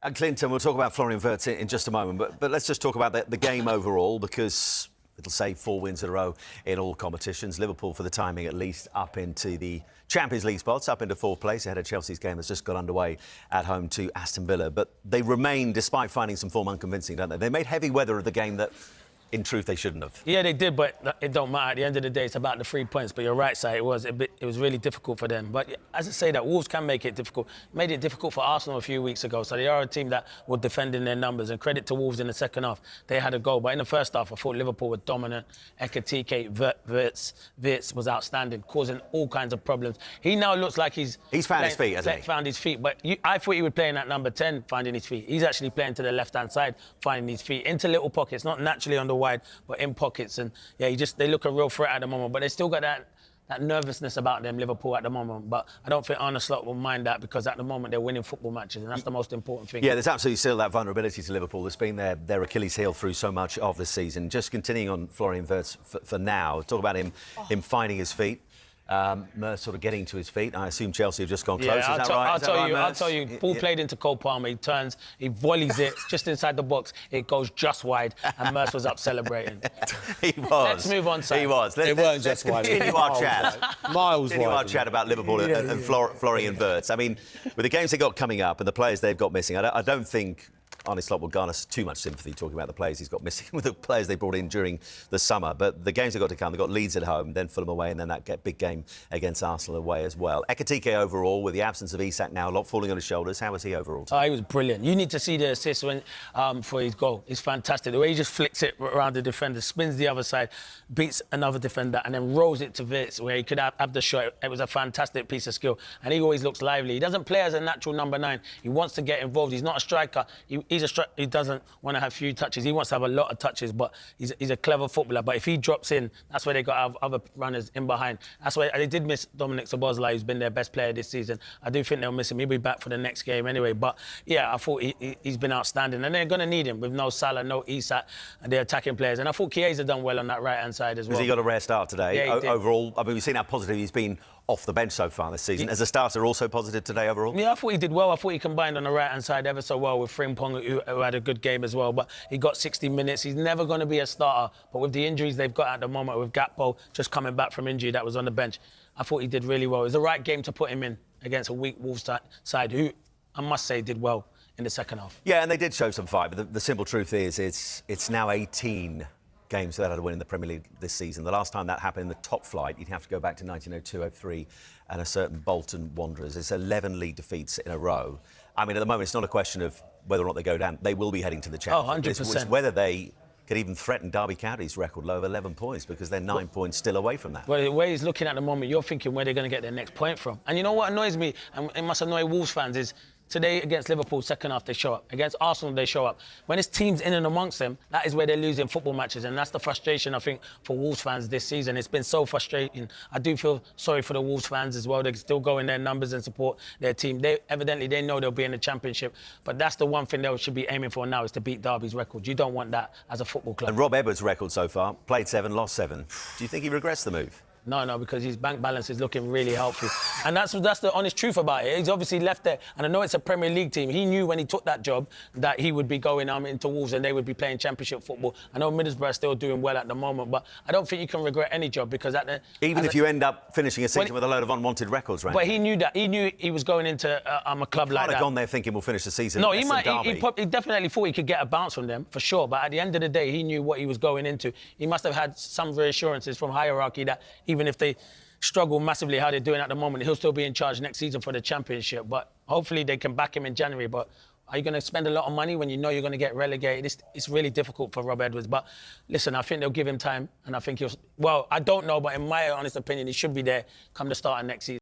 And Clinton, we'll talk about Florian Wirtz in just a moment, but let's just talk about the game overall, because it'll say 4 wins in a row in all competitions. Liverpool, for the timing at least, up into the Champions League spots, up into 4th place ahead of Chelsea's game that's just got underway at home to Aston Villa. But they remain, despite finding some form, unconvincing, don't they? They made heavy weather of the game that, in truth, they shouldn't have. Yeah, they did, but it don't matter. At the end of the day, it's about the 3 points. But you're right, Si, it was really difficult for them. But as I say, that Wolves can make it difficult. Made it difficult for Arsenal a few weeks ago. So they are a team that were defending their numbers. And credit to Wolves in the second half, they had a goal. But in the first half, I thought Liverpool were dominant. Ekitike, Wirtz was outstanding, causing all kinds of problems. He now looks like he's found his feet, hasn't he? Found his feet. But I thought he would play in at number 10, finding his feet. He's actually playing to the left-hand side, finding his feet into little pockets, not naturally on the wide, but in pockets. And yeah, they look a real threat at the moment, but they still got that nervousness about them, Liverpool, at the moment. But I don't think Arne Slot will mind that, because at the moment they're winning football matches, and that's the most important thing. Yeah, there's absolutely still that vulnerability to Liverpool that's been their Achilles heel through so much of the season. Just continuing on Florian Wirtz for now, talk about him finding his feet. Merce sort of getting to his feet. I assume Chelsea have just gone close. Yeah, Is that right? I'll tell you. Ball played into Cole Palmer. He turns, he volleys it just inside the box. It goes just wide, and Merce was up celebrating. He was. Let's move on, Sam. He was. It weren't just wide. Continue our chat. Miles Continue wide. our chat about Liverpool and Florian Wirtz. I mean, with the games they've got coming up and the players they've got missing, I don't think Arne Slot will garner too much sympathy talking about the players he's got missing with the players they brought in during the summer. But the games have got to come. They've got Leeds at home, then Fulham away, and then that big game against Arsenal away as well. Ekitike overall, with the absence of Isak now, a lot falling on his shoulders. How was he overall? He was brilliant. You need to see the assist for his goal. It's fantastic. The way he just flicks it around the defender, spins the other side, beats another defender, and then rolls it to Wirtz, where he could have the shot. It was a fantastic piece of skill. And he always looks lively. He doesn't play as a natural number 9. He wants to get involved. He's not a striker. He doesn't want to have few touches. He wants to have a lot of touches, but he's a clever footballer. But if he drops in, that's where they got other runners in behind. That's why they did miss Dominic Szoboszlai, who's been their best player this season. I do think they'll miss him. He'll be back for the next game anyway. But yeah, I thought he's been outstanding, and they're going to need him with no Salah, no Isak, and they're attacking players. And I thought Chiesa done well on that right-hand side as well. Has he got a rare start today? Yeah, overall, I mean, we've seen how positive he's been off the bench so far this season. As a starter, also positive today overall? Yeah, I thought he did well. I thought he combined on the right-hand side ever so well with Frimpong, who had a good game as well. But he got 60 minutes. He's never going to be a starter. But with the injuries they've got at the moment, with Gakpo just coming back from injury that was on the bench, I thought he did really well. It was the right game to put him in against a weak Wolves side, who, I must say, did well in the second half. Yeah, and they did show some fight. But the simple truth is, it's now 18 games without a win in the Premier League this season. The last time that happened in the top flight, you'd have to go back to 1902-03 and a certain Bolton Wanderers. It's 11 league defeats in a row. I mean, at the moment, it's not a question of whether or not they go down. They will be heading to the Championship. 100%. It's whether they could even threaten Derby County's record low of 11 points, because they're 9 points still away from that. Well, the way he's looking at the moment, you're thinking where they're going to get their next point from. And you know what annoys me, and it must annoy Wolves fans, is today against Liverpool, second half, they show up. Against Arsenal, they show up. When it's teams in and amongst them, that is where they're losing football matches. And that's the frustration, I think, for Wolves fans this season. It's been so frustrating. I do feel sorry for the Wolves fans as well. They can still go in their numbers and support their team. Evidently, they know they'll be in the Championship. But that's the one thing they should be aiming for now, is to beat Derby's record. You don't want that as a football club. And Rob Edwards' record so far, played 7, lost 7. Do you think he regrets the move? No, because his bank balance is looking really healthy. And that's the honest truth about it. He's obviously left there, and I know it's a Premier League team. He knew when he took that job that he would be going into Wolves and they would be playing Championship football. I know Middlesbrough are still doing well at the moment, but I don't think you can regret any job, because even if you end up finishing a season with a load of unwanted records, right? But he knew that. He knew he was going into a club like that. I'd have gone there thinking we'll finish the season. No, he definitely thought he could get a bounce from them, for sure. But at the end of the day, he knew what he was going into. He must have had some reassurances from hierarchy that even if they struggle massively how they're doing at the moment, he'll still be in charge next season for the Championship. But hopefully they can back him in January. But are you going to spend a lot of money when you know you're going to get relegated? It's really difficult for Rob Edwards. But listen, I think they'll give him time, and I think I don't know, but in my honest opinion, he should be there come the start of next season.